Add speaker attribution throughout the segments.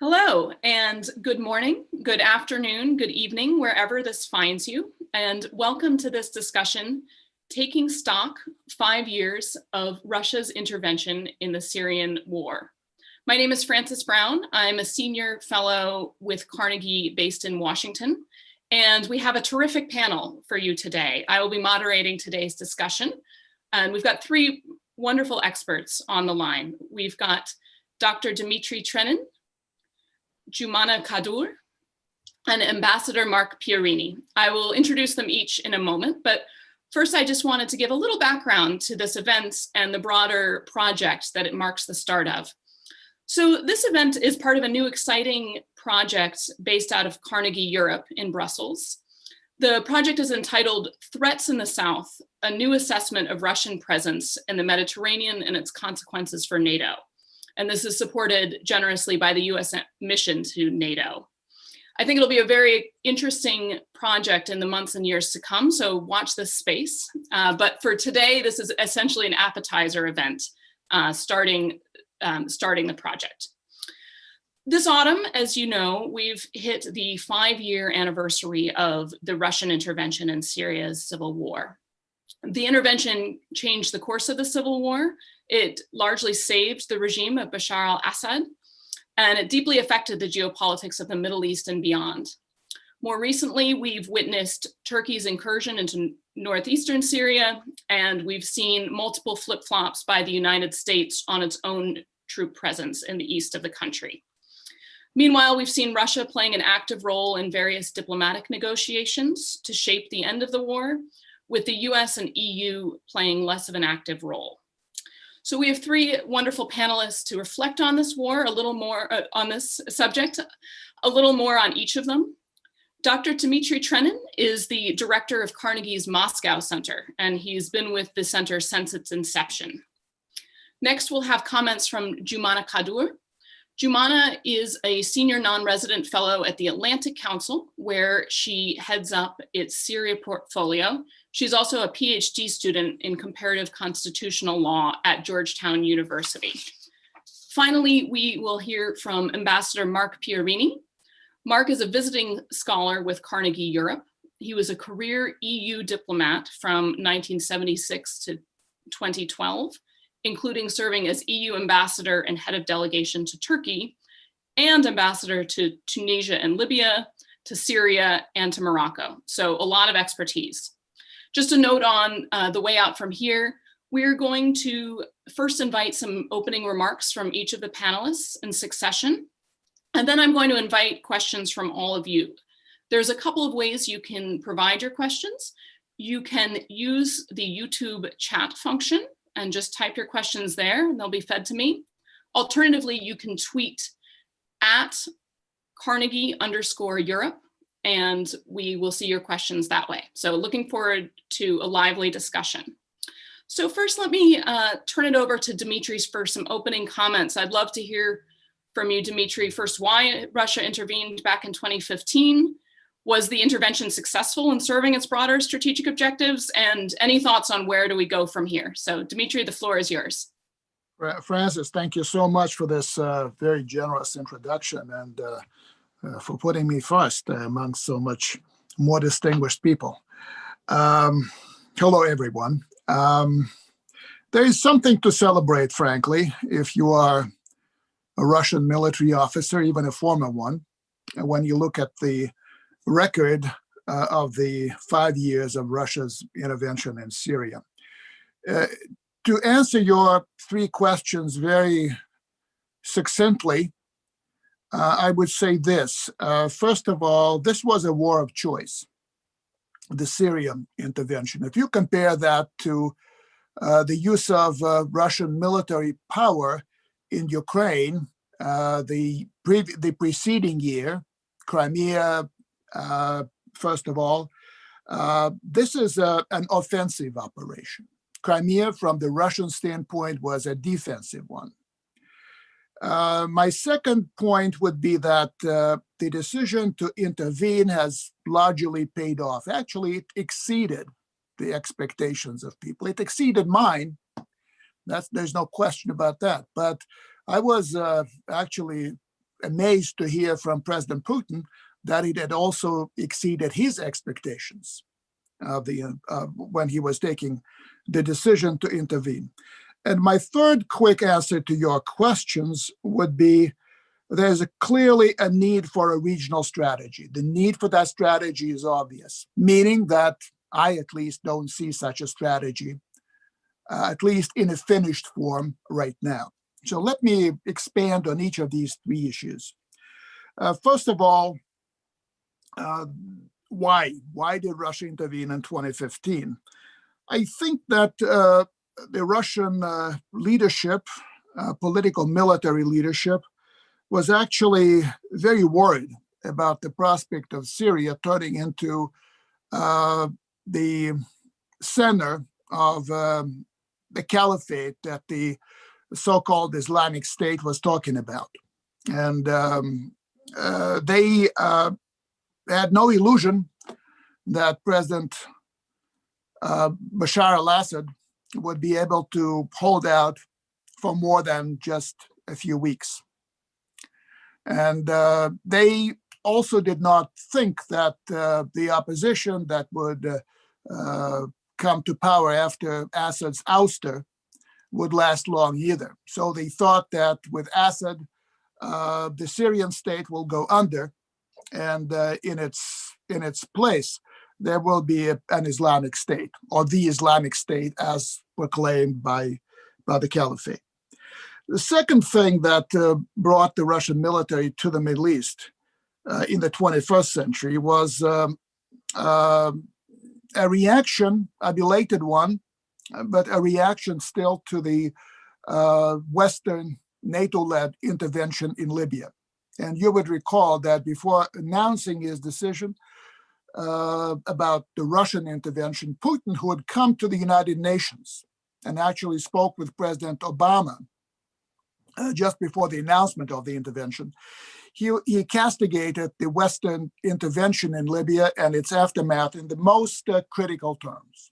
Speaker 1: Hello, and good morning, good afternoon, good evening, wherever this finds you, and welcome to this discussion, Taking Stock, 5 Years of Russia's Intervention in the Syrian War. My name is Frances Brown. I'm a senior fellow with Carnegie based in Washington, and we have a terrific panel for you today. I will be moderating today's discussion, and we've got three wonderful experts on the line. We've got Dr. Dmitri Trenin, Jomana Qaddour, and Ambassador Marc Pierini. I will introduce them each in a moment, but first I just wanted to give a little background to this event and the broader project that it marks the start of. So this event is part of a new exciting project based out of Carnegie Europe in Brussels. The project is entitled Threats in the South, a new assessment of Russian presence in the Mediterranean and its consequences for NATO. And this is supported generously by the US mission to NATO. I think it'll be a very interesting project in the months and years to come, so watch this space. But for today, this is essentially an appetizer event starting the project. This autumn, as you know, we've hit the 5-year anniversary of the Russian intervention in Syria's civil war. The intervention changed the course of the civil war. It largely saved the regime of Bashar al-Assad, and it deeply affected the geopolitics of the Middle East and beyond. More recently, we've witnessed Turkey's incursion into northeastern Syria, and we've seen multiple flip-flops by the United States on its own troop presence in the east of the country. Meanwhile, we've seen Russia playing an active role in various diplomatic negotiations to shape the end of the war, with the US and EU playing less of an active role. So we have three wonderful panelists to reflect on this war, a little more on this subject, a little more on each of them. Dr. Dmitri Trenin is the director of Carnegie's Moscow Center, and he's been with the center since its inception. Next, we'll have comments from Jomana Qaddour. Jomana is a senior non-resident fellow at the Atlantic Council, where she heads up its Syria portfolio. She's also a PhD student in comparative constitutional law at Georgetown University. Finally, we will hear from Ambassador Marc Pierini. Marc is a visiting scholar with Carnegie Europe. He was a career EU diplomat from 1976 to 2012, including serving as EU ambassador and head of delegation to Turkey, and ambassador to Tunisia and Libya, to Syria, and to Morocco. So a lot of expertise. Just a note on the way out from here, we're going to first invite some opening remarks from each of the panelists in succession, and then I'm going to invite questions from all of you. There's a couple of ways you can provide your questions. You can use the YouTube chat function and just type your questions there, and they'll be fed to me. Alternatively, you can tweet at Carnegie_Europe, and we will see your questions that way. So looking forward to a lively discussion. So first, let me turn it over to Dmitri for some opening comments. I'd love to hear from you, Dmitri. First, why Russia intervened back in 2015. Was the intervention successful in serving its broader strategic objectives? And any thoughts on where do we go from here? So Dmitri, the floor is yours.
Speaker 2: Frances, thank you so much for this very generous introduction and for putting me first among so much more distinguished people. Hello, everyone. There is something to celebrate, frankly, if you are a Russian military officer, even a former one, when you look at the record of the 5 years of Russia's intervention in Syria. To answer your three questions very succinctly, I would say this. First of all, this was a war of choice, the Syrian intervention. If you compare that to the use of Russian military power in Ukraine, the preceding year, Crimea, first of all, this is an offensive operation. Crimea, from the Russian standpoint, was a defensive one. My second point would be that the decision to intervene has largely paid off. Actually, it exceeded the expectations of people. It exceeded mine. There's no question about that. But I was actually amazed to hear from President Putin that it had also exceeded his expectations when he was taking the decision to intervene. And my third quick answer to your questions would be there's clearly a need for a regional strategy. The need for that strategy is obvious, meaning that I at least don't see such a strategy, at least in a finished form right now. So let me expand on each of these three issues. First of all, why? Why did Russia intervene in 2015? I think that the Russian leadership, political military leadership, was actually very worried about the prospect of Syria turning into the center of the caliphate that the so-called Islamic State was talking about. And they had no illusion that President Bashar al-Assad would be able to hold out for more than just a few weeks. And they also did not think that the opposition that would come to power after Assad's ouster would last long either. So they thought that with Assad, the Syrian state will go under, and in its place, there will be an Islamic State, or the Islamic State as proclaimed by the caliphate. The second thing that brought the Russian military to the Middle East in the 21st century was a reaction, a belated one, but a reaction still to the Western NATO-led intervention in Libya. And you would recall that before announcing his decision about the Russian intervention, Putin, who had come to the United Nations and actually spoke with President Obama just before the announcement of the intervention, he castigated the Western intervention in Libya and its aftermath in the most critical terms.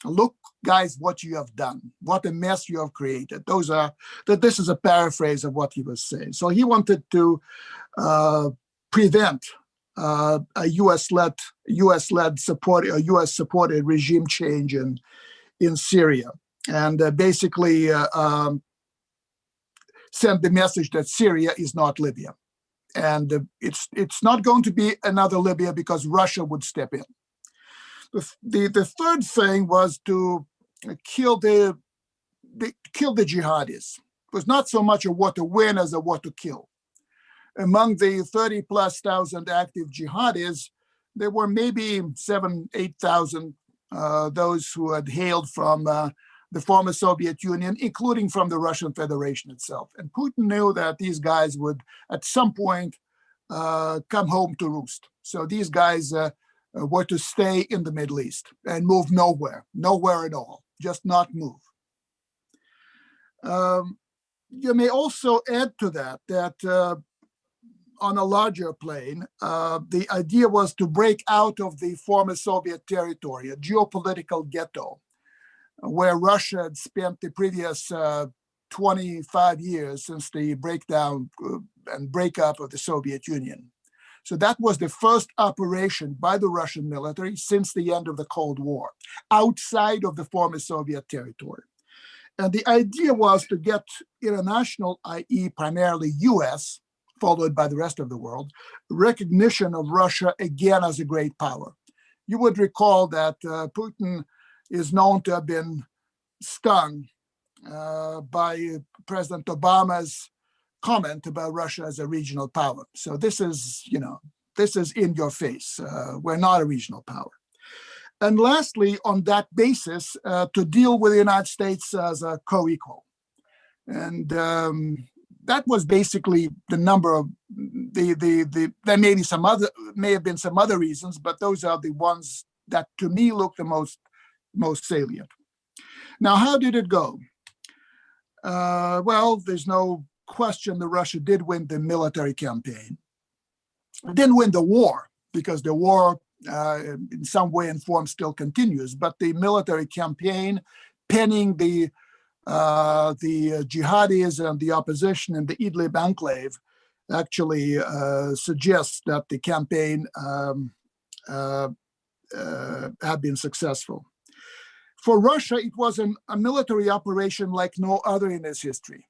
Speaker 2: Look, guys, what you have done, what a mess you have created. This is a paraphrase of what he was saying. So he wanted to prevent a U.S.-led support, a U.S.-supported regime change in Syria, and basically sent the message that Syria is not Libya, and it's not going to be another Libya because Russia would step in. The third thing was to kill the jihadis. It was not so much a war to win as a war to kill. Among the 30,000+ active jihadis, there were maybe 7,000, 8,000 those who had hailed from the former Soviet Union, including from the Russian Federation itself. And Putin knew that these guys would, at some point, come home to roost. So these guys were to stay in the Middle East and move nowhere at all, just not move. You may also add to that on a larger plane, the idea was to break out of the former Soviet territory, a geopolitical ghetto, where Russia had spent the previous 25 years since the breakdown and breakup of the Soviet Union. So that was the first operation by the Russian military since the end of the Cold War, outside of the former Soviet territory. And the idea was to get international, i.e. primarily US, followed by the rest of the world, recognition of Russia again as a great power. You would recall that Putin is known to have been stung by President Obama's comment about Russia as a regional power. So this is in your face. We're not a regional power. And lastly, on that basis, to deal with the United States as a co-equal. And that was basically the number of there may have been some other reasons, but those are the ones that to me look the most salient. Now, how did it go? Well, there's no question that Russia did win the military campaign. It didn't win the war because the war in some way and form still continues, but the military campaign penning the jihadis and the opposition in the Idlib enclave actually suggests that the campaign had been successful. For Russia, it was a military operation like no other in its history.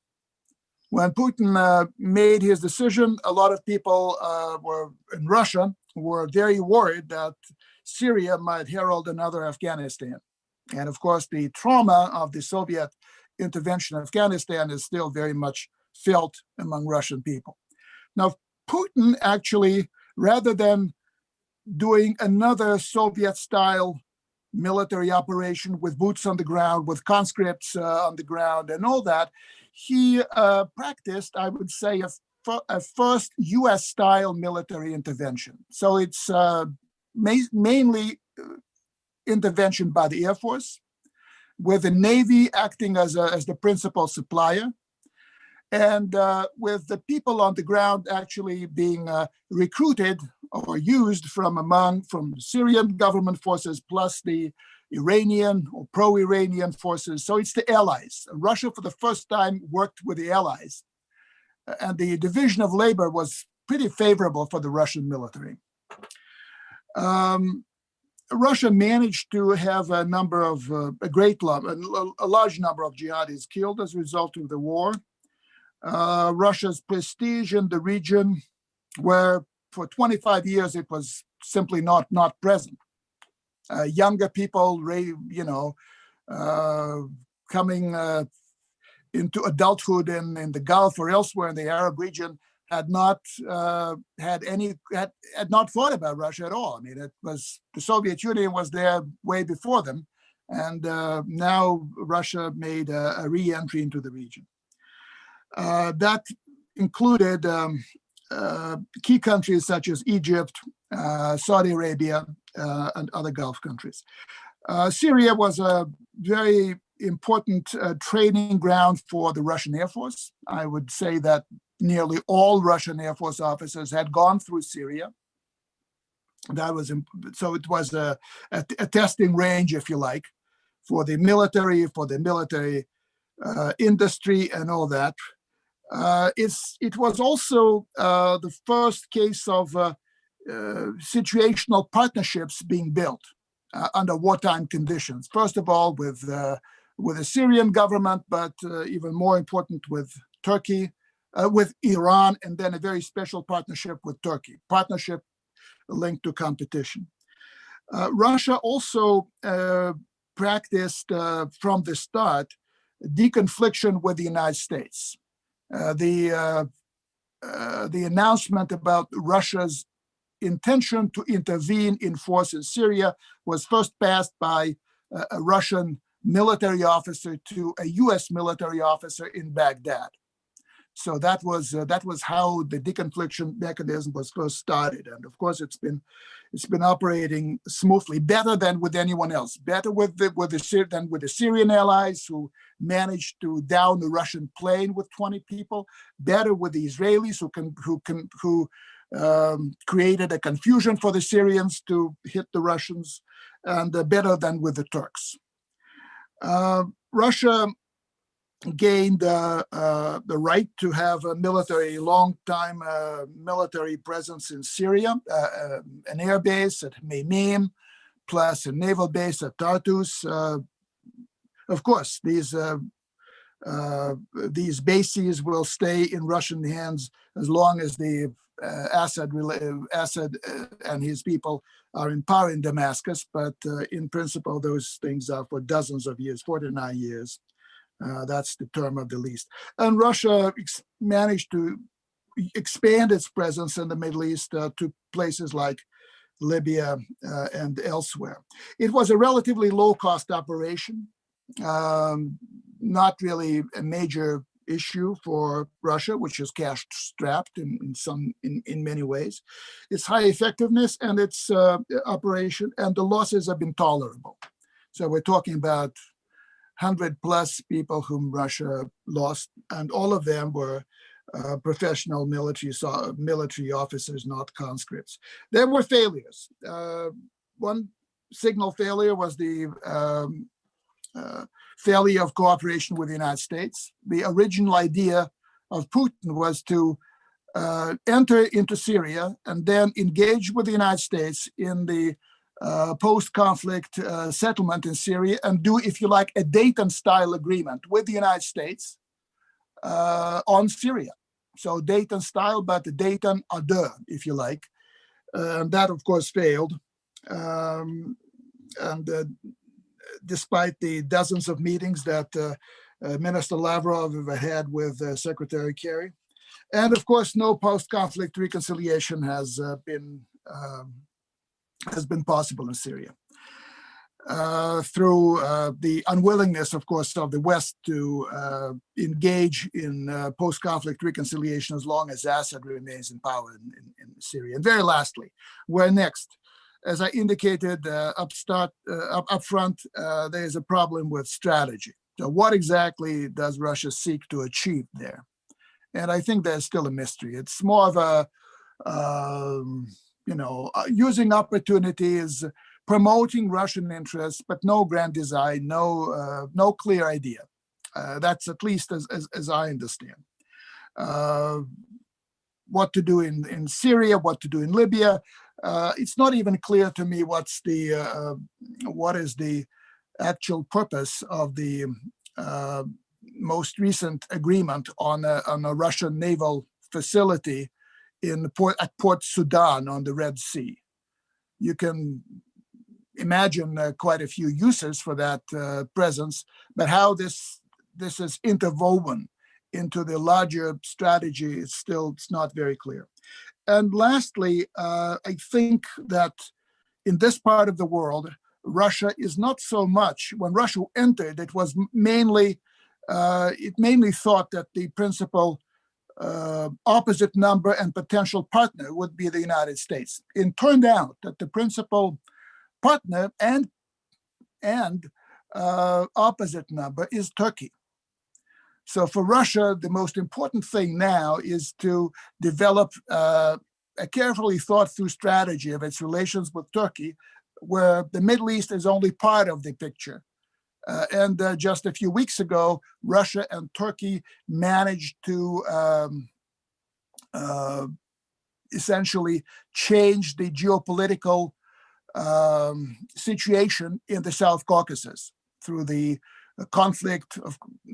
Speaker 2: When Putin made his decision, a lot of people were in Russia were very worried that Syria might herald another Afghanistan. And of course, the trauma of the Soviet intervention in Afghanistan is still very much felt among Russian people. Now, Putin actually, rather than doing another Soviet-style military operation with boots on the ground, with conscripts on the ground and all that, he practiced, I would say, a first US-style military intervention. So it's mainly intervention by the Air Force, with the Navy acting as the principal supplier, and with the people on the ground actually being recruited or used from Syrian government forces plus the Iranian or pro-Iranian forces. So it's the allies. Russia, for the first time, worked with the allies. And the division of labor was pretty favorable for the Russian military. Russia managed to have a large number of jihadis killed as a result of the war. Russia's prestige in the region, where for 25 years it was simply not present. Younger people, coming into adulthood in the Gulf or elsewhere in the Arab region, had not thought about Russia at all. I mean, the Soviet Union was there way before them, and now Russia made a re-entry into the region. That included key countries such as Egypt, Saudi Arabia, and other Gulf countries. Syria was a very important training ground for the Russian Air Force. I would say that nearly all Russian Air Force officers had gone through Syria. So it was a testing range, if you like, for the military industry and all that. It was also the first case of situational partnerships being built under wartime conditions. First of all, with the Syrian government, but even more important with Turkey, with Iran, and then a very special partnership with Turkey, partnership linked to competition. Russia also practiced from the start deconfliction with the United States. The announcement about Russia's intention to intervene in force in Syria was first passed by a Russian military officer to a U.S. military officer in Baghdad. So that was how the deconfliction mechanism was first started, and of course it's been operating smoothly, better than with anyone else, better than with the Syrian allies who managed to down the Russian plane with 20 people, better with the Israelis who created a confusion for the Syrians to hit the Russians, and better than with the Turks. Russia gained the right to have a long-time military presence in Syria, an air base at Meimim, plus a naval base at Tartus. Of course, these bases will stay in Russian hands as long as the Assad and his people are in power in Damascus, but in principle, those things are for dozens of years, 49 years. That's the term of the lease. And Russia managed to expand its presence in the Middle East to places like Libya and elsewhere. It was a relatively low-cost operation, not really a major issue for Russia, which is cash-strapped in many ways. Its high effectiveness and its operation and the losses have been tolerable. So we're talking about 100+ people whom Russia lost, and all of them were professional military officers, not conscripts. There were failures. One signal failure was the failure of cooperation with the United States. The original idea of Putin was to enter into Syria and then engage with the United States in the post-conflict settlement in Syria and do, if you like, a Dayton-style agreement with the United States on Syria. So Dayton-style, but the Dayton à deux, if you like. That, of course, failed. Despite the dozens of meetings that Minister Lavrov had with Secretary Kerry. And of course, no post-conflict reconciliation has been possible in Syria through the unwillingness, of course, of the West to engage in post-conflict reconciliation as long as Assad remains in power in Syria. And very lastly, where next? As I indicated up front, there is a problem with strategy. So what exactly does Russia seek to achieve there? And I think there's still a mystery. It's more of a, using opportunities, promoting Russian interests, but no grand design, no clear idea. That's at least as I understand. What to do in Syria, what to do in Libya. It's not even clear to me what is the actual purpose of the most recent agreement on a Russian naval facility at Port Sudan on the Red Sea. You can imagine quite a few uses for that presence, but how this is interwoven into the larger strategy it's not very clear. And lastly, I think that in this part of the world, Russia is not so much, when Russia entered, it was mainly thought that the principal opposite number and potential partner would be the United States. It turned out that the principal partner and opposite number is Turkey. So for Russia, the most important thing now is to develop a carefully thought through strategy of its relations with Turkey, where the Middle East is only part of the picture. And just a few weeks ago, Russia and Turkey managed to essentially change the geopolitical situation in the South Caucasus through the conflict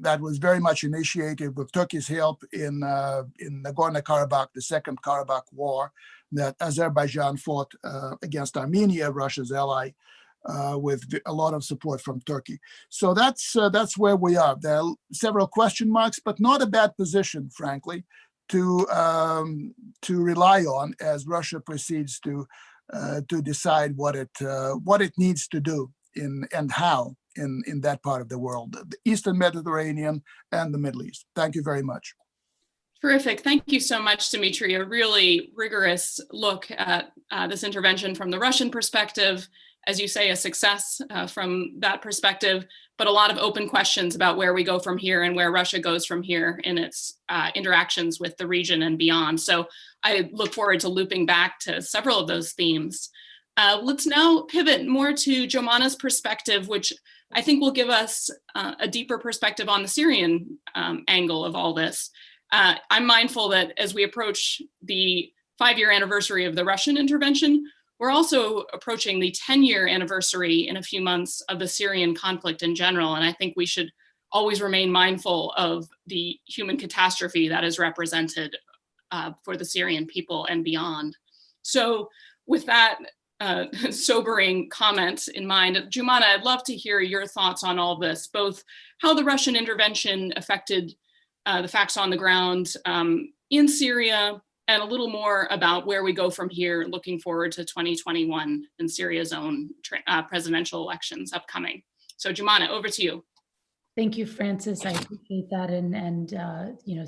Speaker 2: that was very much initiated with Turkey's help in Nagorno-Karabakh, the Second Karabakh War that Azerbaijan fought against Armenia, Russia's ally, with a lot of support from Turkey. So that's where we are. There are several question marks, but not a bad position, frankly, to rely on as Russia proceeds to decide what it needs to do and how in that part of the world, the Eastern Mediterranean and the Middle East. Thank you very much.
Speaker 1: Terrific. Thank you so much, Dmitri. A really rigorous look at this intervention from the Russian perspective. As you say, a success from that perspective, but a lot of open questions about where we go from here and where Russia goes from here in its interactions with the region and beyond. So I look forward to looping back to several of those themes. Let's now pivot more to Jomana's perspective, which I think will give us a deeper perspective on the Syrian angle of all this. I'm mindful that as we approach the 5-year anniversary of the Russian intervention, we're also approaching the 10-year anniversary in a few months of the Syrian conflict in general. And I think we should always remain mindful of the human catastrophe that is represented for the Syrian people and beyond. So with that sobering comment in mind, Jomana, I'd love to hear your thoughts on all this, both how the Russian intervention affected the facts on the ground in Syria, and a little more about where we go from here, looking forward to 2021 and Syria's own presidential elections upcoming. So Jomana, over to you.
Speaker 3: Thank you, Francis. I appreciate that, and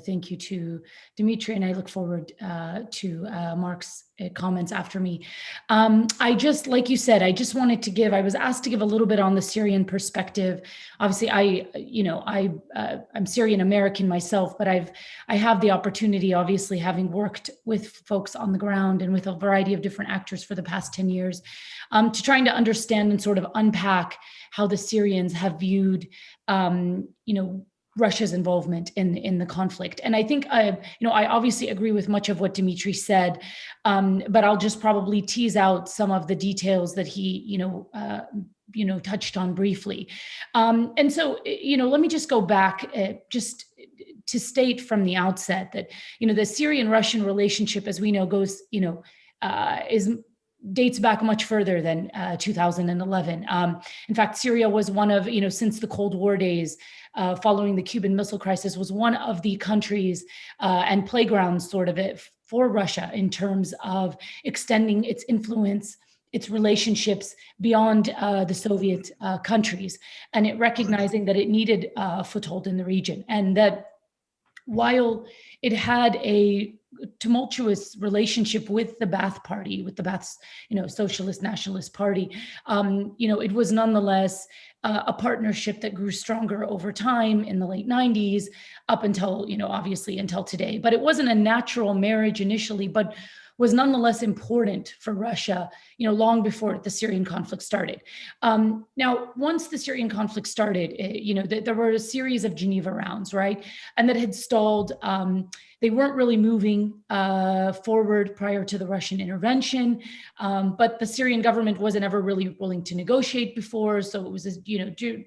Speaker 3: thank you to Dmitri, and I look forward to Marc's comments after me. Like you said, I was asked to give a little bit on the Syrian perspective. Obviously, I'm Syrian American myself, but I have the opportunity, obviously, having worked with folks on the ground and with a variety of different actors for the past 10 years, to trying to understand and sort of unpack how the Syrians have viewed, Russia's involvement in the conflict. And I think, I obviously agree with much of what Dmitri said, but I'll just probably tease out some of the details that he, touched on briefly. And so, let me just go back just to state from the outset that, the Syrian-Russian relationship, as we know, goes, dates back much further than 2011. In fact, Syria was one of, since the Cold War days, following the Cuban Missile Crisis, was one of the countries and playgrounds sort of it for Russia in terms of extending its influence, its relationships beyond the Soviet countries, and it recognizing that it needed a foothold in the region. And that while it had a tumultuous relationship with the Ba'ath Party, with the Ba'ath's, Socialist Nationalist Party, it was nonetheless a partnership that grew stronger over time in the late 90s, up until, obviously until today. But it wasn't a natural marriage initially, but was nonetheless important for Russia, long before the Syrian conflict started. Now, once the Syrian conflict started, there were a series of Geneva rounds, right? And that had stalled. They weren't really moving forward prior to the Russian intervention, but the Syrian government wasn't ever really willing to negotiate before. So it was,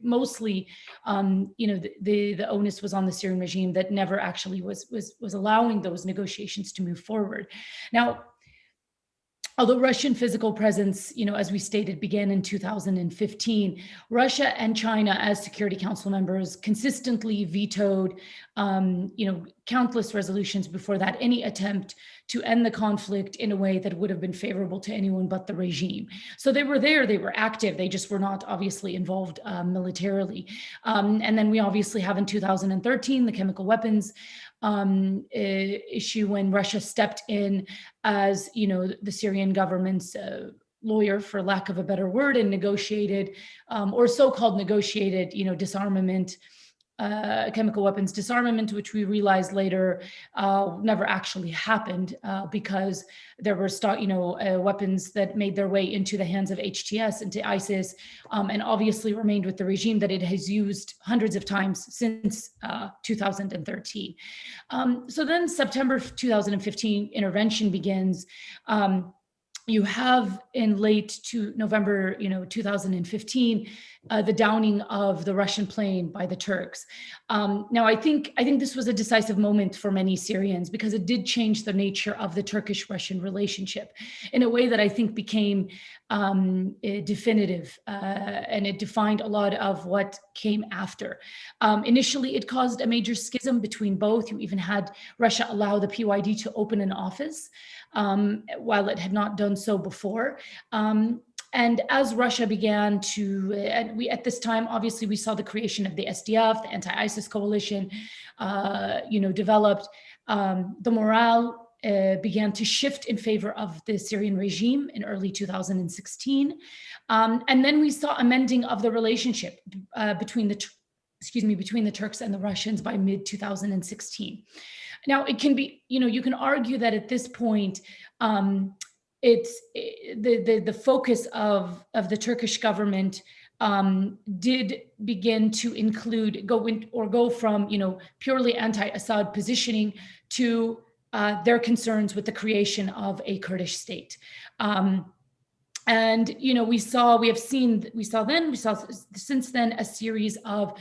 Speaker 3: mostly, the onus was on the Syrian regime that never actually was allowing those negotiations to move forward. Now, although Russian physical presence, as we stated, began in 2015, Russia and China, as Security Council members, consistently vetoed, countless resolutions before that, any attempt to end the conflict in a way that would have been favorable to anyone but the regime. So they were there, they were active, they just were not obviously involved militarily. And then we obviously have in 2013, the chemical weapons issue, when Russia stepped in as, the Syrian government's lawyer, for lack of a better word, and negotiated, or so-called negotiated, disarmament, chemical weapons disarmament, which we realized later never actually happened because there were weapons that made their way into the hands of HTS, into ISIS, and obviously remained with the regime that it has used hundreds of times since 2013. So then September 2015 intervention begins. You have in late November, 2015, the downing of the Russian plane by the Turks. Now, I think this was a decisive moment for many Syrians because it did change the nature of the Turkish-Russian relationship in a way that I think became definitive, and it defined a lot of what came after. Initially, it caused a major schism between both. You even had Russia allow the PYD to open an office, while it had not done so before. And as Russia began to, at this time, obviously, we saw the creation of the SDF, the anti-ISIS coalition, developed. The morale began to shift in favor of the Syrian regime in early 2016. And then we saw a mending of the relationship between the Turks and the Russians by mid-2016. Now, it can be, you can argue that at this point, it's the focus of the Turkish government did begin to go from, purely anti-Assad positioning to their concerns with the creation of a Kurdish state. And, we saw since then a series of,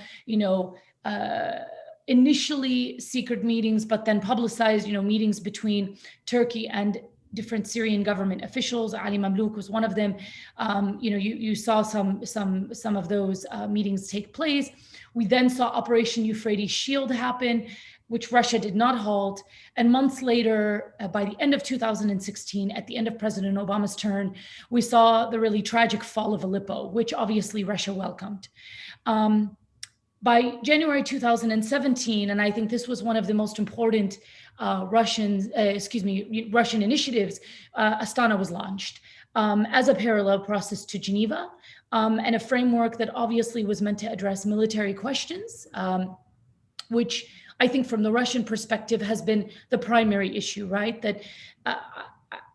Speaker 3: initially secret meetings, but then publicized, meetings between Turkey and different Syrian government officials. Ali Mamlouk was one of them. You saw some of those meetings take place. We then saw Operation Euphrates Shield happen, which Russia did not halt. And months later, by the end of 2016, at the end of President Obama's term, we saw the really tragic fall of Aleppo, which obviously Russia welcomed. By January 2017, and I think this was one of the most important Russian initiatives, Astana was launched as a parallel process to Geneva, and a framework that obviously was meant to address military questions, which I think from the Russian perspective has been the primary issue, right? That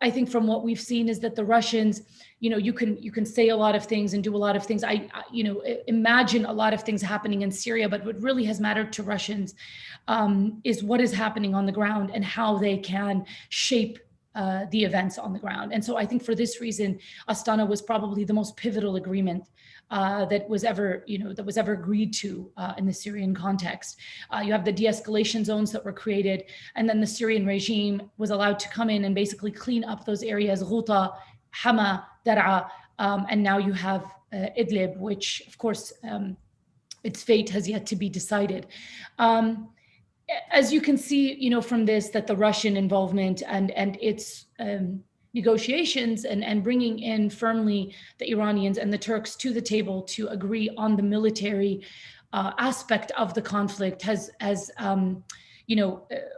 Speaker 3: I think from what we've seen is that the Russians, you can say a lot of things and do a lot of things. Imagine a lot of things happening in Syria, but what really has mattered to Russians is what is happening on the ground and how they can shape the events on the ground. And so I think for this reason, Astana was probably the most pivotal agreement that was ever agreed to in the Syrian context. You have the de-escalation zones that were created, and then the Syrian regime was allowed to come in and basically clean up those areas, Ghouta, Hama, Dar'a, and now you have Idlib, which of course its fate has yet to be decided. As you can see, from this, that the Russian involvement and its negotiations and bringing in firmly the Iranians and the Turks to the table to agree on the military aspect of the conflict has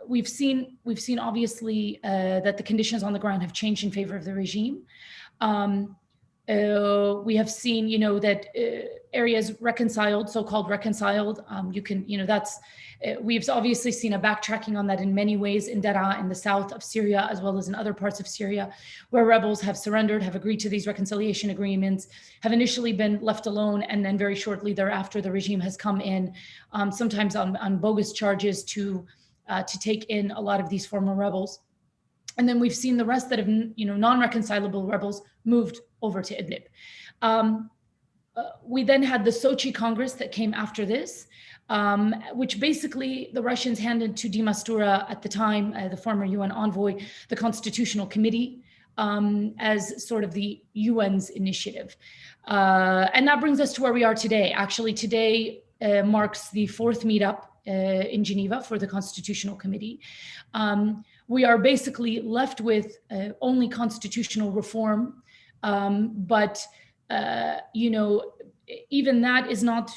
Speaker 3: we've seen obviously that the conditions on the ground have changed in favor of the regime. We have seen, that areas reconciled, so-called reconciled. We've obviously seen a backtracking on that in many ways in Dar'a, in the south of Syria, as well as in other parts of Syria, where rebels have surrendered, have agreed to these reconciliation agreements, have initially been left alone, and then very shortly thereafter, the regime has come in, sometimes on bogus charges to take in a lot of these former rebels. And then we've seen the rest that have, non-reconcilable rebels moved over to Idlib. We then had the Sochi Congress that came after this, which basically the Russians handed to de Mistura at the time, the former UN envoy, the Constitutional Committee, as sort of the UN's initiative. And that brings us to where we are today. Actually, today marks the fourth meetup in Geneva for the Constitutional Committee. We are basically left with only constitutional reform, but even that is not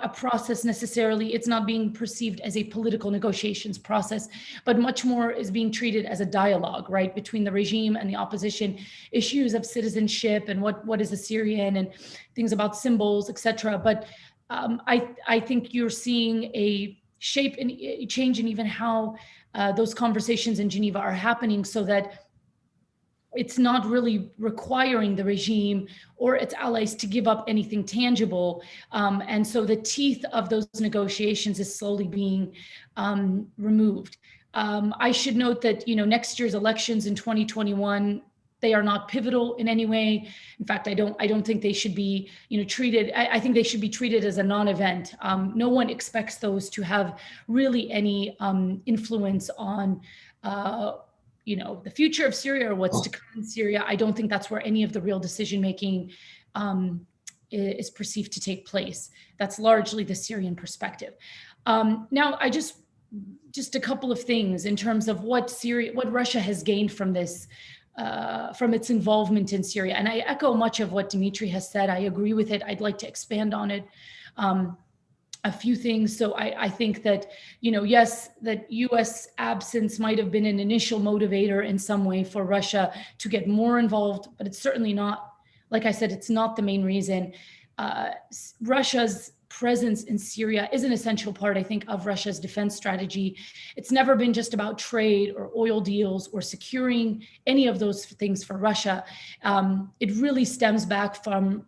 Speaker 3: a process necessarily. It's not being perceived as a political negotiations process, but much more is being treated as a dialogue, right, between the regime and the opposition, issues of citizenship and what is a Syrian and things about symbols, etc. But I think you're seeing a shape and a change in even how those conversations in Geneva are happening, so that it's not really requiring the regime or its allies to give up anything tangible. And so the teeth of those negotiations is slowly being removed. I should note that, next year's elections in 2021, they are not pivotal in any way. In fact, I don't think they should be, treated. I think they should be treated as a non-event. No one expects those to have really any influence on the future of Syria or what's to come in Syria. I don't think that's where any of the real decision-making is perceived to take place. That's largely the Syrian perspective. Now, I just a couple of things in terms of what Russia has gained from this, from its involvement in Syria. And I echo much of what Dmitri has said. I agree with it. I'd like to expand on it. A few things. So I think that, yes, that US absence might have been an initial motivator in some way for Russia to get more involved, but it's certainly not, like I said, it's not the main reason. Russia's presence in Syria is an essential part, I think, of Russia's defense strategy. It's never been just about trade or oil deals or securing any of those things for Russia. It really stems back from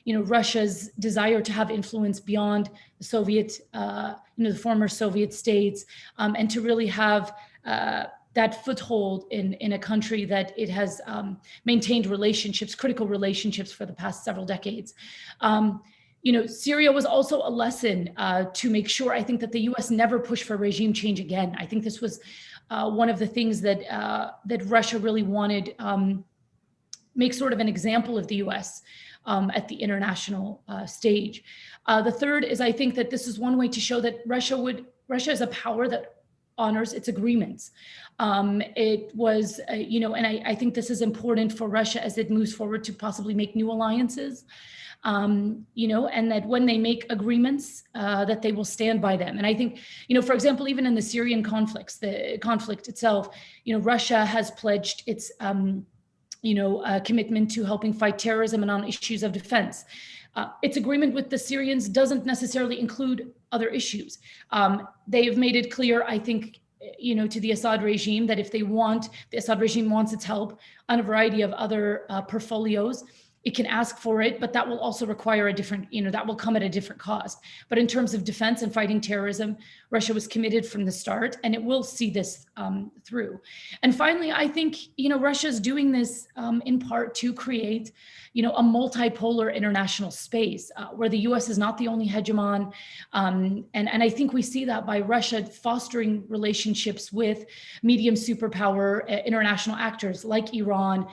Speaker 3: Russia's desire to have influence beyond the Soviet, the former Soviet states, and to really have that foothold in a country that it has maintained critical relationships for the past several decades. Syria was also a lesson to make sure, I think, that the US never pushed for regime change again. I think this was one of the things that Russia really wanted, make sort of an example of the US at the international stage. The third is, I think that this is one way to show that Russia is a power that honors its agreements. It was, and I think this is important for Russia as it moves forward to possibly make new alliances. And that when they make agreements, that they will stand by them. And I think, for example, even in the Syrian the conflict itself, Russia has pledged its, commitment to helping fight terrorism and on issues of defense. Its agreement with the Syrians doesn't necessarily include other issues. They've made it clear, I think, to the Assad regime that if the Assad regime wants its help on a variety of other portfolios, it can ask for it, but that will also require a different, that will come at a different cost. But in terms of defense and fighting terrorism, Russia was committed from the start, and it will see this through. And finally, I think, Russia is doing this in part to create, a multipolar international space where the US is not the only hegemon. And I think we see that by Russia fostering relationships with medium superpower international actors like Iran,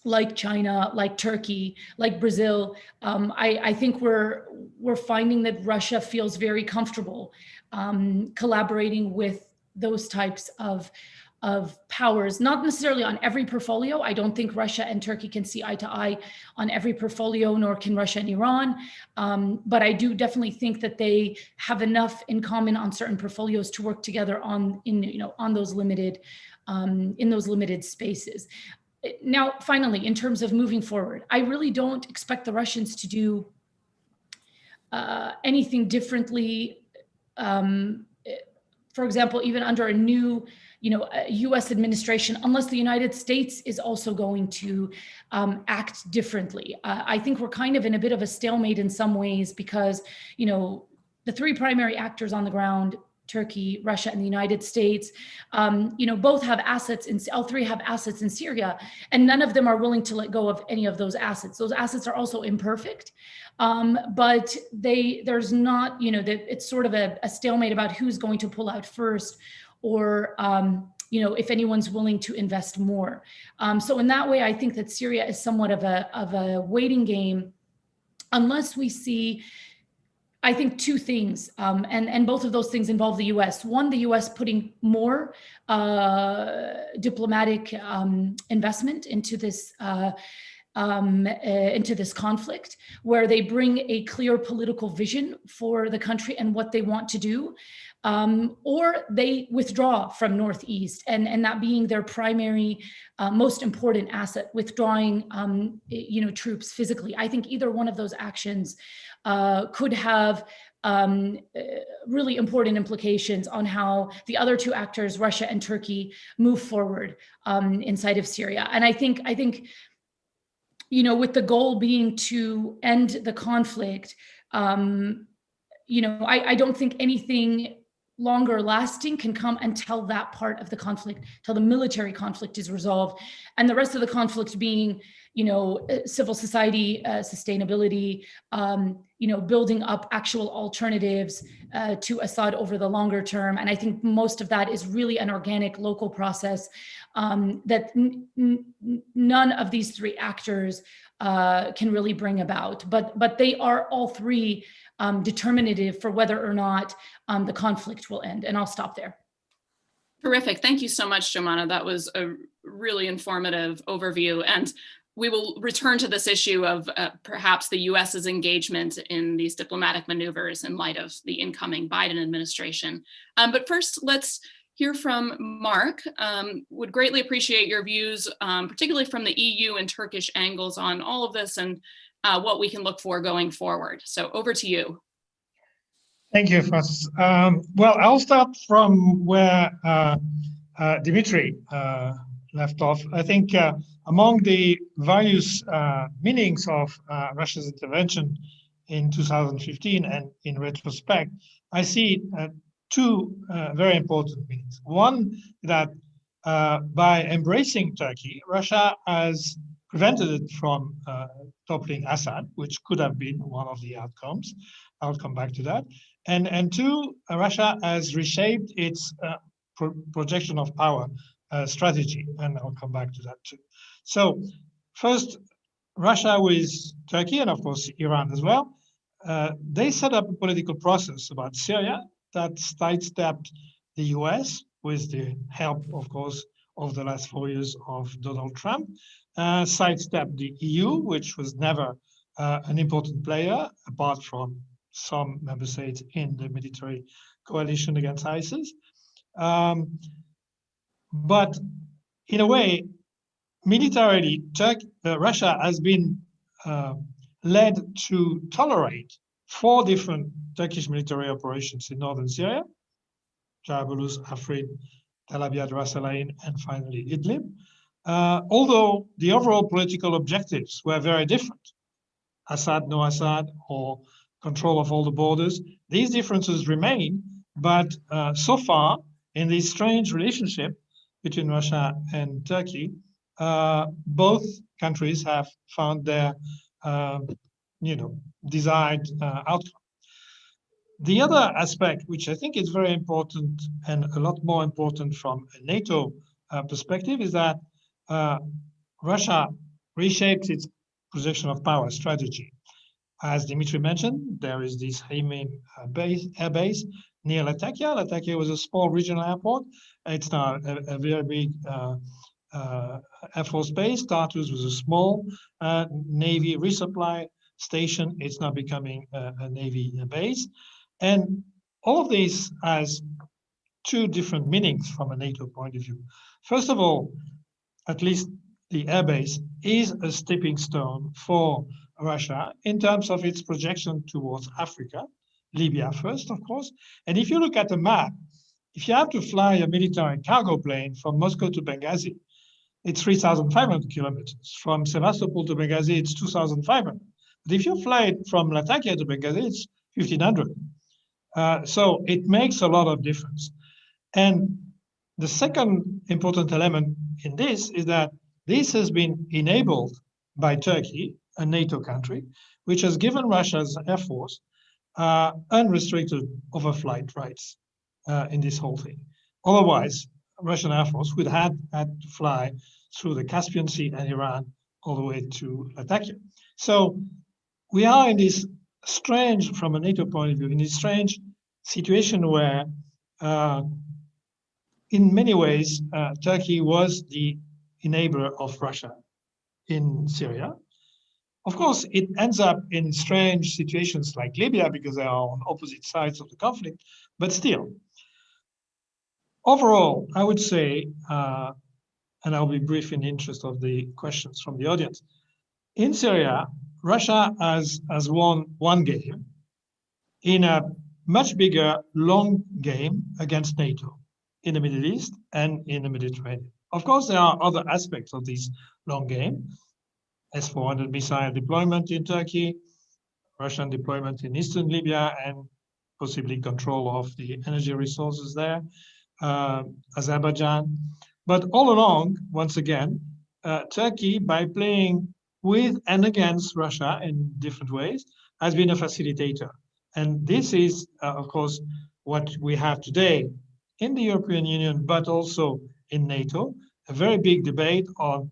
Speaker 3: like China, like Turkey, like Brazil. I think we're finding that Russia feels very comfortable collaborating with those types of powers, not necessarily on every portfolio. I don't think Russia and Turkey can see eye to eye on every portfolio, nor can Russia and Iran. But I do definitely think that they have enough in common on certain portfolios to work together on those limited spaces. Now, finally, in terms of moving forward, I really don't expect the Russians to do anything differently. For example, even under a new, U.S. administration, unless the United States is also going to act differently. I think we're kind of in a bit of a stalemate in some ways because, the three primary actors on the ground, Turkey, Russia, and the United States, both have assets, all three have assets in Syria, and none of them are willing to let go of any of those assets. Those assets are also imperfect, but there's not, it's sort of a stalemate about who's going to pull out first, or if anyone's willing to invest more. So in that way, I think that Syria is somewhat of a waiting game, unless we see, I think, two things, and both of those things involve the U.S. One, the U.S. putting more diplomatic investment into this conflict, where they bring a clear political vision for the country and what they want to do, or they withdraw from Northeast, and that being their primary, most important asset, withdrawing, troops physically. I think either one of those actions could have really important implications on how the other two actors, Russia and Turkey, move forward inside of Syria. And I think, with the goal being to end the conflict, I don't think anything longer lasting can come until that part of the conflict, till the military conflict is resolved, and the rest of the conflict being, civil society sustainability, building up actual alternatives to Assad over the longer term. And I think most of that is really an organic local process that none of these three actors can really bring about. But they are all three determinative for whether or not the conflict will end. And I'll stop there.
Speaker 1: Terrific. Thank you so much, Jomana. That was a really informative overview. And we will return to this issue of perhaps the US's engagement in these diplomatic maneuvers in light of the incoming Biden administration. But first, let's hear from Marc. Would greatly appreciate your views, particularly from the EU and Turkish angles on all of this and what we can look for going forward. So over to you.
Speaker 4: Thank you, Francis. Well, I'll start from where Dmitri left off. I think among the various meanings of Russia's intervention in 2015 and in retrospect, I see two very important meanings. One, that by embracing Turkey, Russia has prevented it from toppling Assad, which could have been one of the outcomes. I'll come back to that. And two, Russia has reshaped its projection of power strategy, and I'll come back to that too. So first, Russia with Turkey, and of course Iran as well, they set up a political process about Syria that sidestepped the US with the help, of course, of the last 4 years of Donald Trump, sidestepped the EU, which was never an important player, apart from some member states in the military coalition against ISIS. But in a way, militarily, Russia has been led to tolerate 4 different Turkish military operations in northern Syria, Jarablus, Afrin, Tel Abyad, Ras Al Ain, and finally Idlib. Although the overall political objectives were very different, Assad, no Assad, or control of all the borders, these differences remain, but so far in this strange relationship between Russia and Turkey, both countries have found their desired outcome. The other aspect, which I think is very important and a lot more important from a NATO perspective, is that Russia reshapes its projection of power strategy. As Dmitri mentioned, there is this Haimin air base near Latakia. Latakia was a small regional airport. It's now a very big Air Force base. Tartus was a small Navy resupply station. It's now becoming a Navy base. And all of this has two different meanings from a NATO point of view. First of all, at least the airbase is a stepping stone for Russia in terms of its projection towards Africa, Libya first, of course. And if you look at the map, if you have to fly a military cargo plane from Moscow to Benghazi, it's 3,500 kilometers. From Sevastopol to Benghazi, it's 2,500. But if you fly it from Latakia to Benghazi, it's 1,500. So it makes a lot of difference. And the second important element in this is that this has been enabled by Turkey, a NATO country, which has given Russia's Air Force unrestricted overflight rights in this whole thing. Otherwise, Russian Air Force would have had to fly through the Caspian Sea and Iran all the way to Latakia. So we are in this strange, from a NATO point of view, in this strange situation where in many ways, Turkey was the enabler of Russia in Syria. Of course, it ends up in strange situations like Libya because they are on opposite sides of the conflict, but still. Overall, I would say, and I'll be brief in the interest of the questions from the audience, in Syria, Russia has won one game in a much bigger, long game against NATO in the Middle East and in the Mediterranean. Of course, there are other aspects of this long game. S-400 missile deployment in Turkey, Russian deployment in eastern Libya, and possibly control of the energy resources there, Azerbaijan. But all along, once again, Turkey, by playing with and against Russia in different ways, has been a facilitator. And this is, of course, what we have today in the European Union, but also in NATO, a very big debate on,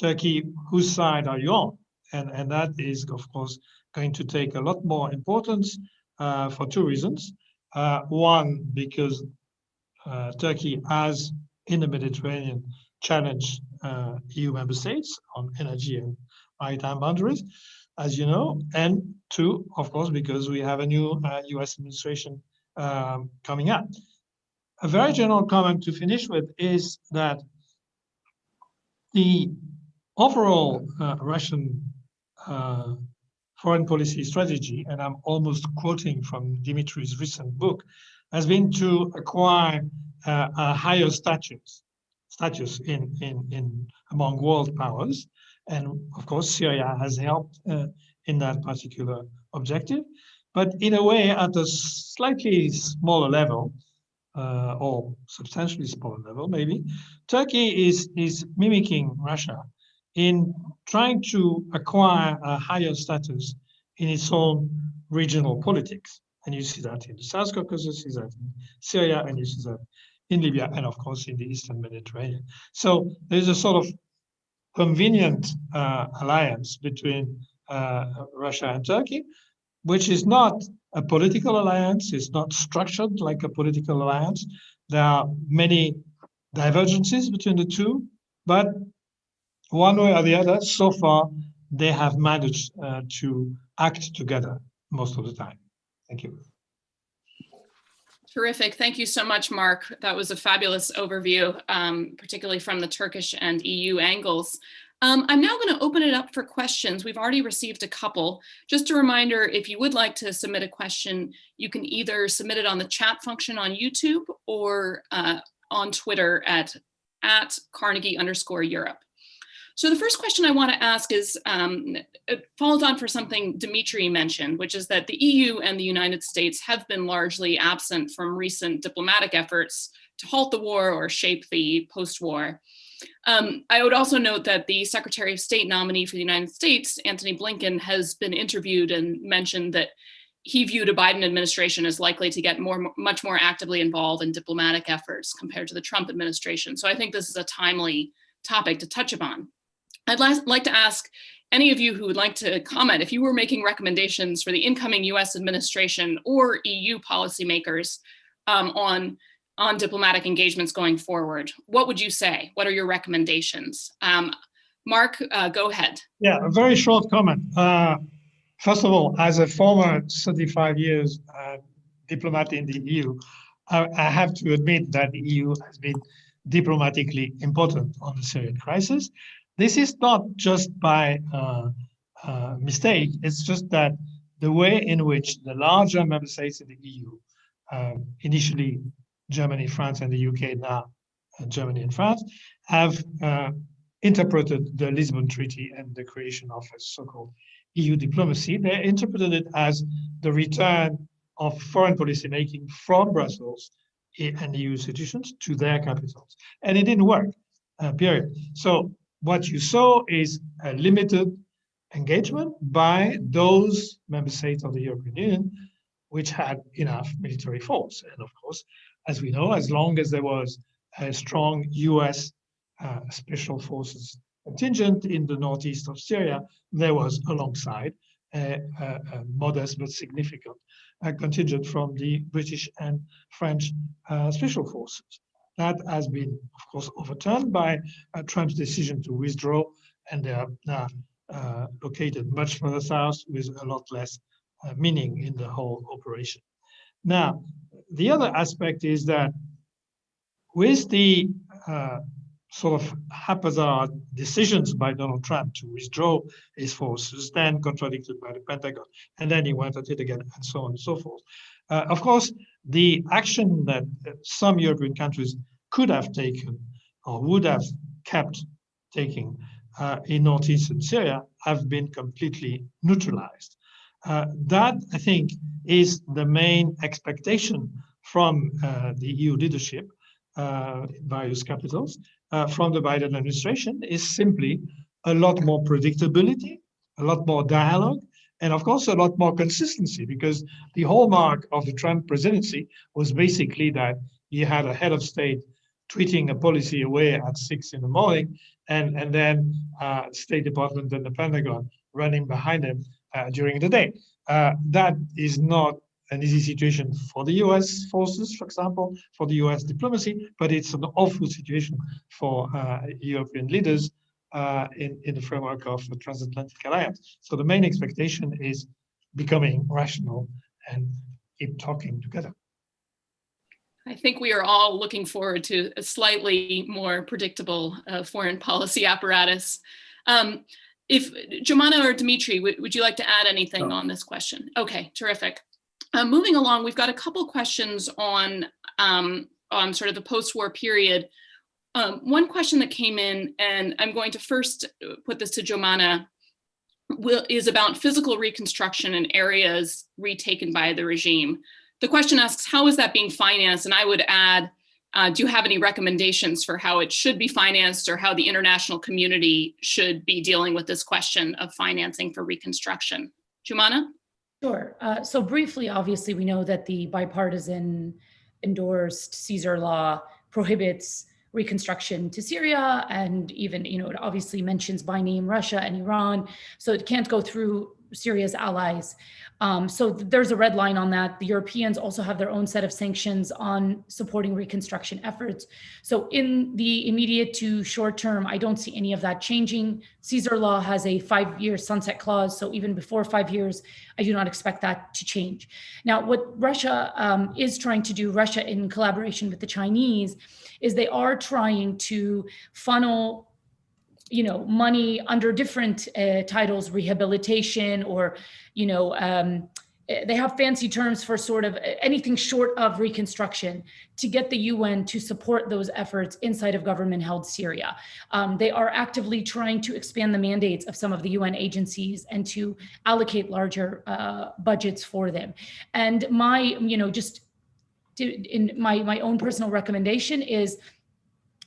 Speaker 4: Turkey, whose side are you on? And that is, of course, going to take a lot more importance for two reasons. One, because Turkey has, in the Mediterranean, challenged EU member states on energy and maritime boundaries, as you know. And two, of course, because we have a new US administration coming up. A very general comment to finish with is that the overall Russian foreign policy strategy, and I'm almost quoting from Dmitri's recent book, has been to acquire a higher status in among world powers. And of course, Syria has helped in that particular objective, but in a way at a slightly smaller level, or substantially smaller level, maybe, Turkey is mimicking Russia in trying to acquire a higher status in its own regional politics. And you see that in the South Caucasus, you see that in Syria, and you see that in Libya, and of course in the Eastern Mediterranean. So there's a sort of convenient alliance between Russia and Turkey, which is not a political alliance, it's not structured like a political alliance. There are many divergences between the two, but one way or the other, so far, they have managed to act together most of the time. Thank you.
Speaker 1: Terrific. Thank you so much, Marc. That was a fabulous overview, particularly from the Turkish and EU angles. I'm now going to open it up for questions. We've already received a couple. Just a reminder, if you would like to submit a question, you can either submit it on the chat function on YouTube or on Twitter at Carnegie_Europe. So the first question I want to ask is, it follows on for something Dmitri mentioned, which is that the EU and the United States have been largely absent from recent diplomatic efforts to halt the war or shape the post-war. I would also note that the Secretary of State nominee for the United States, Antony Blinken, has been interviewed and mentioned that he viewed a Biden administration as likely to get much more actively involved in diplomatic efforts compared to the Trump administration. So I think this is a timely topic to touch upon. I'd like to ask any of you who would like to comment, if you were making recommendations for the incoming US administration or EU policymakers on diplomatic engagements going forward, what would you say? What are your recommendations? Marc, go ahead.
Speaker 4: Yeah, a very short comment. First of all, as a former 35 years diplomat in the EU, I have to admit that the EU has been diplomatically important on the Syrian crisis. This is not just by mistake, it's just that the way in which the larger member states in the EU, initially Germany, France, and the UK, now Germany and France, have interpreted the Lisbon Treaty and the creation of a so-called EU diplomacy. They interpreted it as the return of foreign policy making from Brussels and EU institutions to their capitals. And it didn't work, period. So what you saw is a limited engagement by those member states of the European Union which had enough military force. And of course, as we know, as long as there was a strong US special forces contingent in the northeast of Syria, there was alongside a modest but significant contingent from the British and French special forces. That has been, of course, overturned by Trump's decision to withdraw, and they are now located much further south with a lot less meaning in the whole operation. Now, the other aspect is that with the sort of haphazard decisions by Donald Trump to withdraw his forces, then contradicted by the Pentagon, and then he went at it again, and so on and so forth. Of course, the action that some European countries could have taken or would have kept taking in northeastern Syria have been completely neutralized. That, I think, is the main expectation from the EU leadership in various capitals, from the Biden administration, is simply a lot more predictability, a lot more dialogue, and of course, a lot more consistency, because the hallmark of the Trump presidency was basically that you had a head of state tweeting a policy away at 6 in the morning, and then State Department and the Pentagon running behind him during the day. That is not an easy situation for the US forces, for example, for the US diplomacy, but it's an awful situation for European leaders in the framework of the transatlantic alliance. So the main expectation is becoming rational and keep talking together.
Speaker 1: I think we are all looking forward to a slightly more predictable foreign policy apparatus. If Jomana or Dmitri, would you like to add anything on this question? Okay, terrific. Moving along, we've got a couple questions on sort of the post-war period. One question that came in, and I'm going to first put this to Jomana, is about physical reconstruction in areas retaken by the regime. The question asks, how is that being financed? And I would add, do you have any recommendations for how it should be financed, or how the international community should be dealing with this question of financing for reconstruction? Jomana?
Speaker 3: Sure. So briefly, obviously, we know that the bipartisan endorsed Caesar law prohibits reconstruction to Syria, and even, it obviously mentions by name Russia and Iran, so it can't go through Syria's allies. So there's a red line on that. The Europeans also have their own set of sanctions on supporting reconstruction efforts. So in the immediate to short term, I don't see any of that changing. Caesar law has a 5-year sunset clause. So even before 5 years, I do not expect that to change. Now, what Russia is trying to do, Russia in collaboration with the Chinese, is they are trying to funnel money under different titles, rehabilitation, or, they have fancy terms for sort of anything short of reconstruction, to get the UN to support those efforts inside of government-held Syria. They are actively trying to expand the mandates of some of the UN agencies and to allocate larger budgets for them. And my own personal recommendation is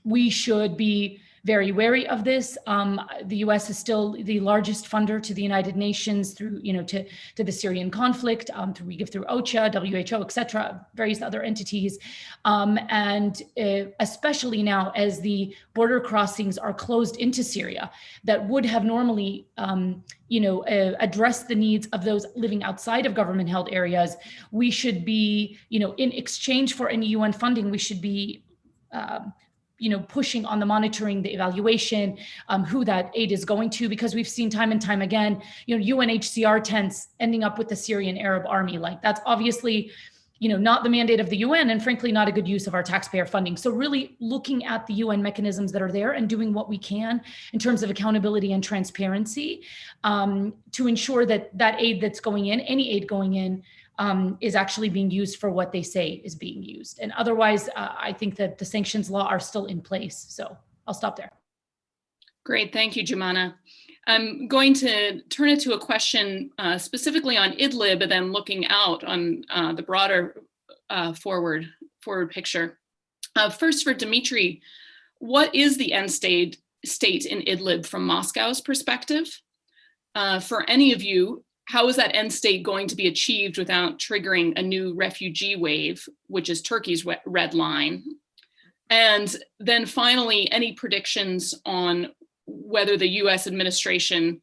Speaker 3: we should be very wary of this. The U.S. is still the largest funder to the United Nations through, to the Syrian conflict. We give through OCHA, WHO, et cetera, various other entities. And especially now as the border crossings are closed into Syria that would have normally, addressed the needs of those living outside of government-held areas, we should be, in exchange for any UN funding, we should be pushing on the monitoring, the evaluation, who that aid is going to, because we've seen time and time again, UNHCR tents ending up with the Syrian Arab Army. Like, that's obviously, not the mandate of the UN, and frankly, not a good use of our taxpayer funding. So really looking at the UN mechanisms that are there and doing what we can in terms of accountability and transparency to ensure that aid that's going in, any aid going in, is actually being used for what they say is being used. And otherwise, I think that the sanctions law are still in place. So I'll stop there.
Speaker 1: Great, thank you, Jomana. I'm going to turn it to a question specifically on Idlib, and then looking out on the broader forward picture. First, for Dmitri, what is the end state in Idlib from Moscow's perspective? For any of you, how is that end state going to be achieved without triggering a new refugee wave, which is Turkey's red line? And then finally, any predictions on whether the US administration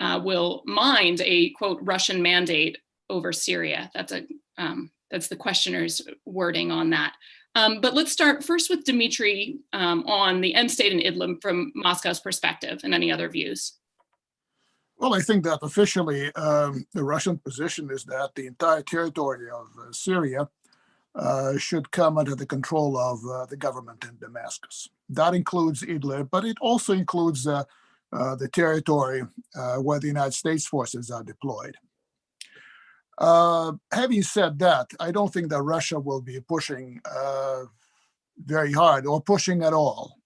Speaker 1: will mind a, quote, Russian mandate over Syria? That's the questioner's wording on that. But let's start first with Dmitri on the end state in Idlib from Moscow's perspective, and any other views.
Speaker 2: Well, I think that officially the Russian position is that the entire territory of Syria should come under the control of the government in Damascus. That includes Idlib, but it also includes the territory where the United States forces are deployed. Having said that, I don't think that Russia will be pushing very hard or pushing at all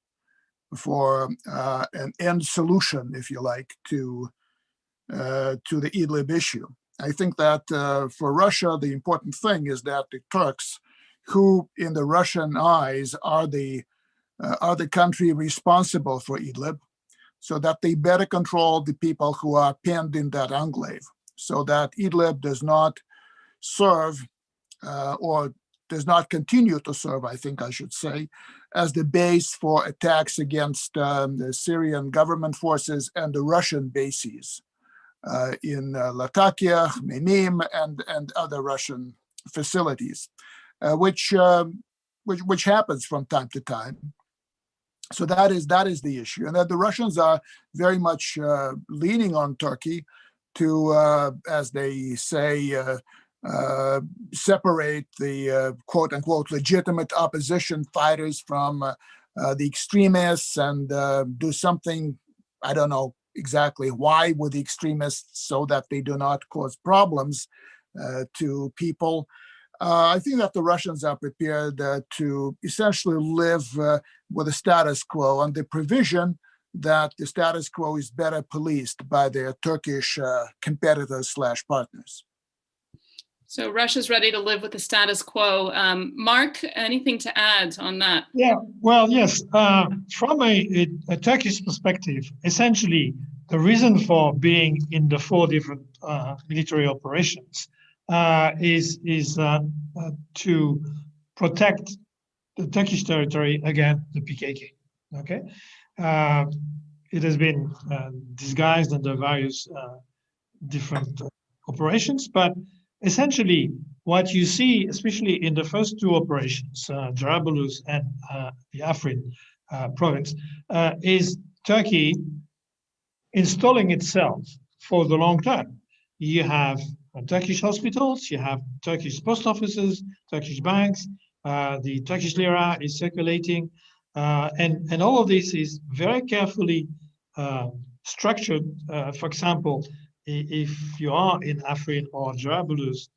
Speaker 2: for an end solution, if you like, to the Idlib issue. I think that for Russia, the important thing is that the Turks, who in the Russian eyes are the country responsible for Idlib, so that they better control the people who are penned in that enclave, so that Idlib does not serve or does not continue to serve, I think I should say, as the base for attacks against the Syrian government forces and the Russian bases in Latakia, Menim, and other Russian facilities, which happens from time to time. So that is the issue, and that the Russians are very much leaning on Turkey to, as they say, separate the quote unquote legitimate opposition fighters from the extremists and do something, I don't know exactly why, with the extremists, so that they do not cause problems to people. I think that the Russians are prepared to essentially live with the status quo on the provision that the status quo is better policed by their Turkish competitors / partners.
Speaker 1: So Russia's ready to live with the status quo. Marc, anything to add on that?
Speaker 4: Yeah, well, yes. From a Turkish perspective, essentially, the reason for being in the 4 different military operations is to protect the Turkish territory against the PKK. Okay, it has been disguised under various different operations, but essentially, what you see, especially in the first 2 operations, Jarablus and the Afrin province, is Turkey installing itself for the long term. You have Turkish hospitals, you have Turkish post offices, Turkish banks, the Turkish lira is circulating, and all of this is very carefully structured. For example, if you are in Afrin or Jarablus,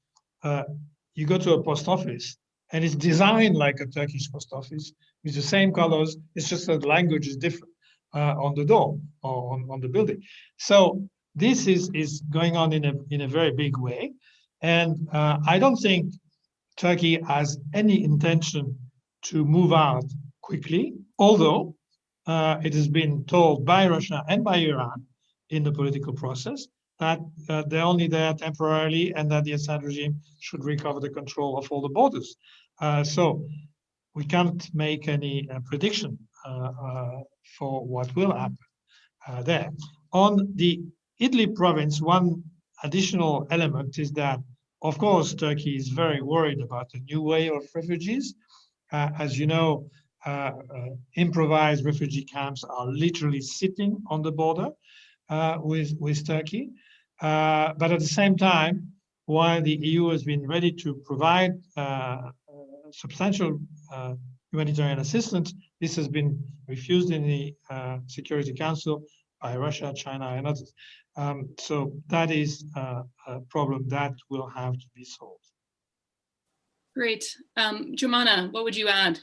Speaker 4: you go to a post office and it's designed like a Turkish post office with the same colors. It's just that the language is different on the door or on the building. So this is going on in a very big way. And I don't think Turkey has any intention to move out quickly, although it has been told by Russia and by Iran in the political process that they're only there temporarily and that the Assad regime should recover the control of all the borders. So we can't make any prediction for what will happen there. On the Idlib province, one additional element is that, of course, Turkey is very worried about the new wave of refugees. As you know, improvised refugee camps are literally sitting on the border with Turkey. But at the same time, while the EU has been ready to provide substantial humanitarian assistance, this has been refused in the Security Council by Russia, China, and others. So that is a problem that will have to be solved.
Speaker 1: Great. Jomana, what would you add?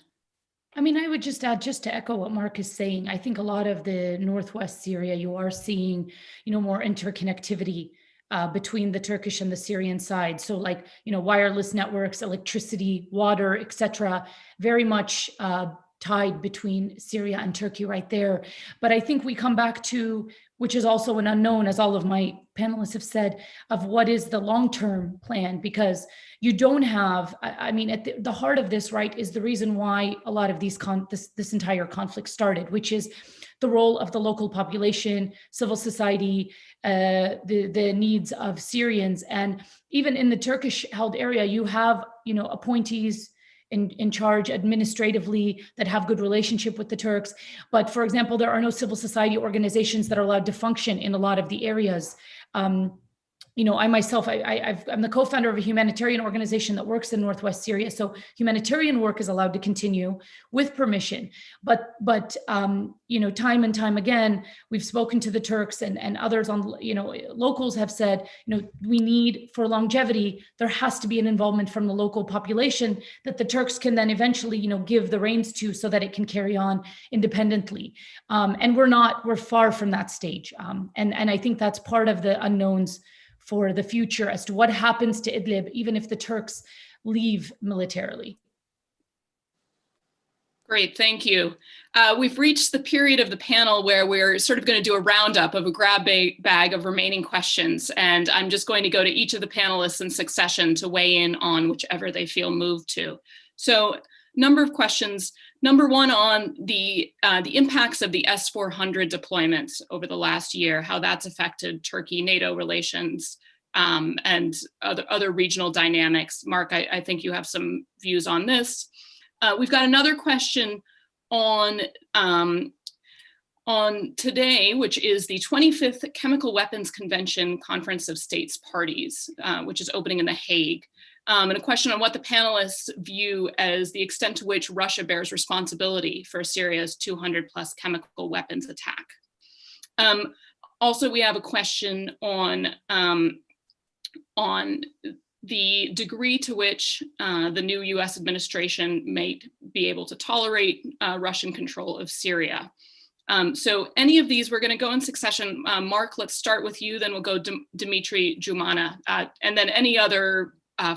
Speaker 3: I mean, I would just add, just to echo what Marc is saying, I think a lot of the northwest Syria, you are seeing, more interconnectivity between the Turkish and the Syrian side. So like, wireless networks, electricity, water, etc., very much tied between Syria and Turkey right there. But I think we come back to, which is also an unknown, as all of my panelists have said, of what is the long-term plan, because you don't have, I mean, at the heart of this, right, is the reason why a lot of these this entire conflict started, which is the role of the local population, civil society, the needs of Syrians. And even in the Turkish-held area, you have, appointees in charge administratively that have good relationship with the Turks. But for example, there are no civil society organizations that are allowed to function in a lot of the areas. I myself, I'm the co-founder of a humanitarian organization that works in Northwest Syria. So humanitarian work is allowed to continue with permission. But time and time again, we've spoken to the Turks and others on, locals have said, we need, for longevity, there has to be an involvement from the local population that the Turks can then eventually, give the reins to so that it can carry on independently. And we're far from that stage. And I think that's part of the unknowns for the future as to what happens to Idlib, even if the Turks leave militarily.
Speaker 1: Great, thank you. We've reached the period of the panel where we're sort of going to do a roundup of a grab bag of remaining questions. And I'm just going to go to each of the panelists in succession to weigh in on whichever they feel moved to. So, number of questions. Number one on the impacts of the S-400 deployment over the last year, how that's affected Turkey-NATO relations and other regional dynamics. Marc, I think you have some views on this. We've got another question on today, which is the 25th Chemical Weapons Convention Conference of States Parties, which is opening in The Hague. And a question on what the panelists view as the extent to which Russia bears responsibility for Syria's 200 plus chemical weapons attack. Also, we have a question on the degree to which the new US administration may be able to tolerate Russian control of Syria. So any of these, we're going to go in succession. Marc, let's start with you, then we'll go Dmitri, Jomana, and then any other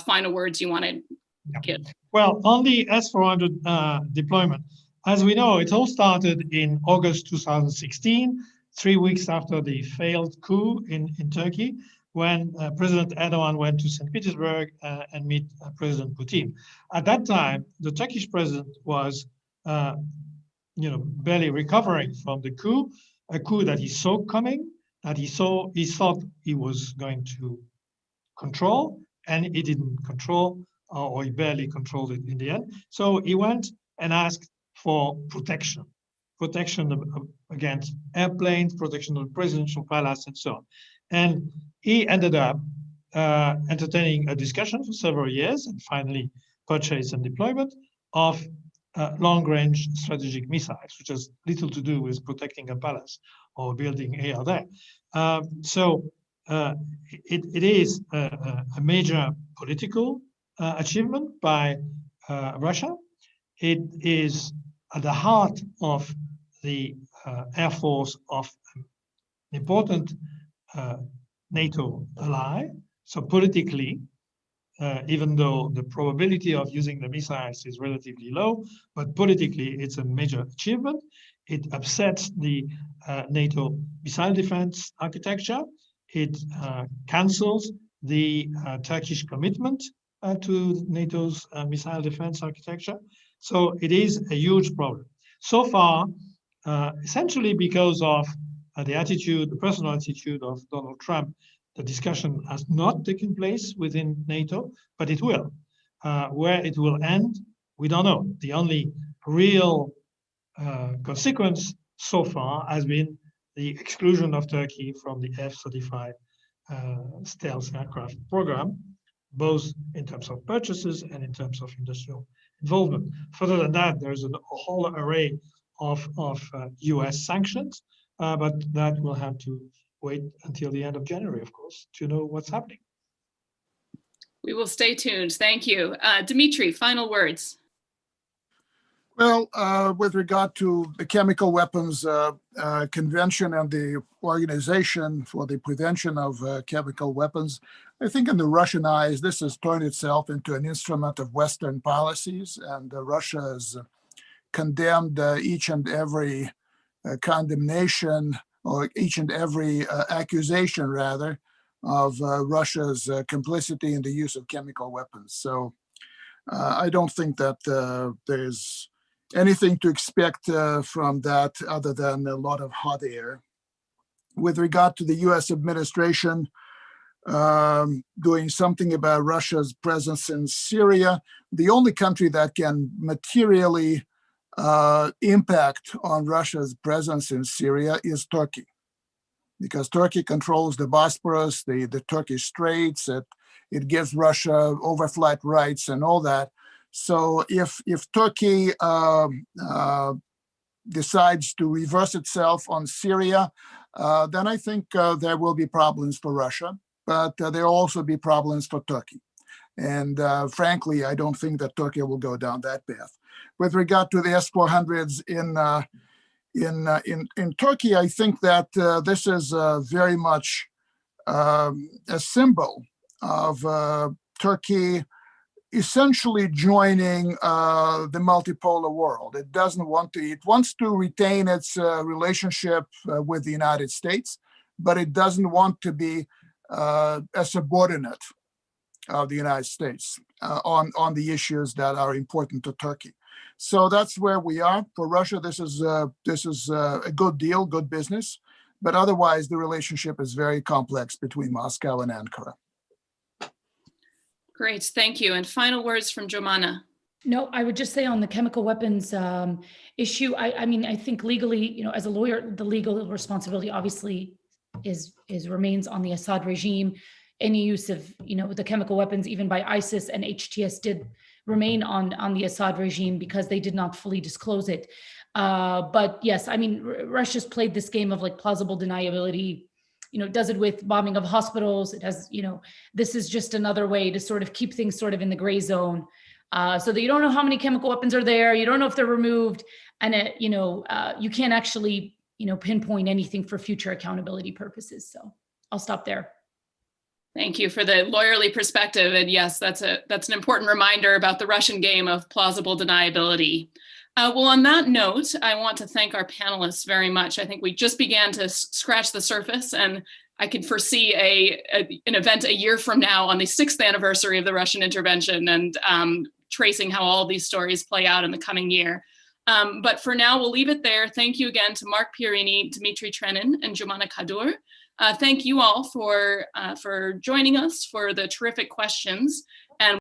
Speaker 1: final words you want to give.
Speaker 4: Well, on the S-400 deployment, as we know, it all started in August 2016, 3 weeks after the failed coup in Turkey, when President Erdogan went to St. Petersburg and meet President Putin. At that time, the Turkish president was barely recovering from the coup, a coup that he saw coming, that he thought he was going to control, and he didn't control, or he barely controlled it in the end. So he went and asked for protection against airplanes, protection of the presidential palace, and so on. And he ended up entertaining a discussion for several years and finally purchased and deployment of long-range strategic missiles, which has little to do with protecting a palace or building here or there. It is a major political achievement by Russia. It is at the heart of the air force of an important NATO ally. So politically, even though the probability of using the missiles is relatively low, but politically it's a major achievement. It upsets the NATO missile defense architecture. It cancels the Turkish commitment to NATO's missile defense architecture. So it is a huge problem. So far, essentially because of the personal attitude of Donald Trump, the discussion has not taken place within NATO, but it will. Where it will end, we don't know. The only real consequence so far has been the exclusion of Turkey from the F-35 stealth aircraft program, both in terms of purchases and in terms of industrial involvement. Further than that, there's a whole array of US sanctions, but that will have to wait until the end of January, of course, to know what's happening.
Speaker 1: We will stay tuned. Thank you. Dmitri, final words.
Speaker 2: Well, with regard to the Chemical Weapons Convention and the Organization for the Prevention of Chemical Weapons, I think in the Russian eyes, this has turned itself into an instrument of Western policies, and Russia has condemned each and every condemnation, or each and every accusation, rather, of Russia's complicity in the use of chemical weapons. So I don't think that there's anything to expect from that other than a lot of hot air. With regard to the US administration doing something about Russia's presence in Syria, the only country that can materially impact on Russia's presence in Syria is Turkey, because Turkey controls the Bosporus, the Turkish Straits. It gives Russia overflight rights and all that. So if Turkey decides to reverse itself on Syria, then I think there will be problems for Russia, but there will also be problems for Turkey. And frankly, I don't think that Turkey will go down that path. With regard to the S-400s in Turkey, I think that this is very much a symbol of Turkey essentially joining the multipolar world. It doesn't want to, it wants to retain its relationship with the United States, but it doesn't want to be a subordinate of the United States on the issues that are important to Turkey. So that's where we are. For Russia, this is a good deal, good business, but otherwise the relationship is very complex between Moscow and Ankara.
Speaker 1: Great, thank you. And final words from Jomana.
Speaker 3: No, I would just say on the chemical weapons issue, I mean, I think legally, as a lawyer, the legal responsibility obviously remains on the Assad regime. Any use of, the chemical weapons, even by ISIS and HTS, did remain on the Assad regime because they did not fully disclose it. But yes, I mean, Russia's played this game of plausible deniability. Does it with bombing of hospitals. It has, this is just another way to sort of keep things sort of in the gray zone, so that you don't know how many chemical weapons are there. You don't know if they're removed, and you can't actually, pinpoint anything for future accountability purposes. So I'll stop there.
Speaker 1: Thank you for the lawyerly perspective. And yes, that's an important reminder about the Russian game of plausible deniability. Well, on that note, I want to thank our panelists very much. I think we just began to scratch the surface, and I could foresee an event a year from now on the 6th anniversary of the Russian intervention, and tracing how all these stories play out in the coming year. But for now, we'll leave it there. Thank you again to Marc Pierini, Dmitri Trenin, and Jomana Qaddour. Thank you all for joining us, for the terrific questions.